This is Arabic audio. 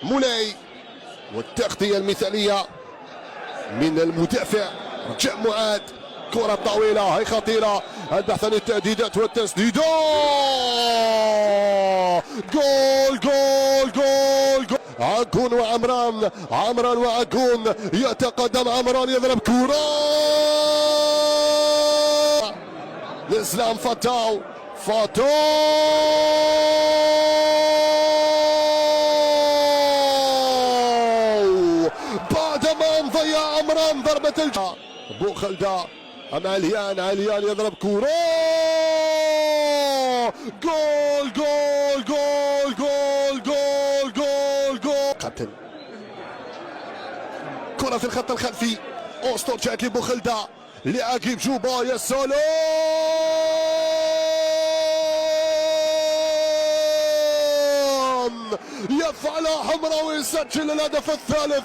مولاي والتغطية المثالية من المدافع رجاء معاد. كرة طويلة هي خطيرة، البحث عن التهديدات والتسديدات. جول جول جول جول. عكون وعمران، عمران وعكون، يتقدم عمران يضرب كرة لإسلام فتاو. بعدما نضيع عمران ضربة الجزاء. بوخلدا أمام عليان، عليان يضرب كرة. جول جول جول جول جول جول جول. قتل كرة في الخط الخلفي، أسطور جات لبوخلدا لعقيب جوبا. يا سلام، يفعلها حمراوي، يسجل الهدف الثالث.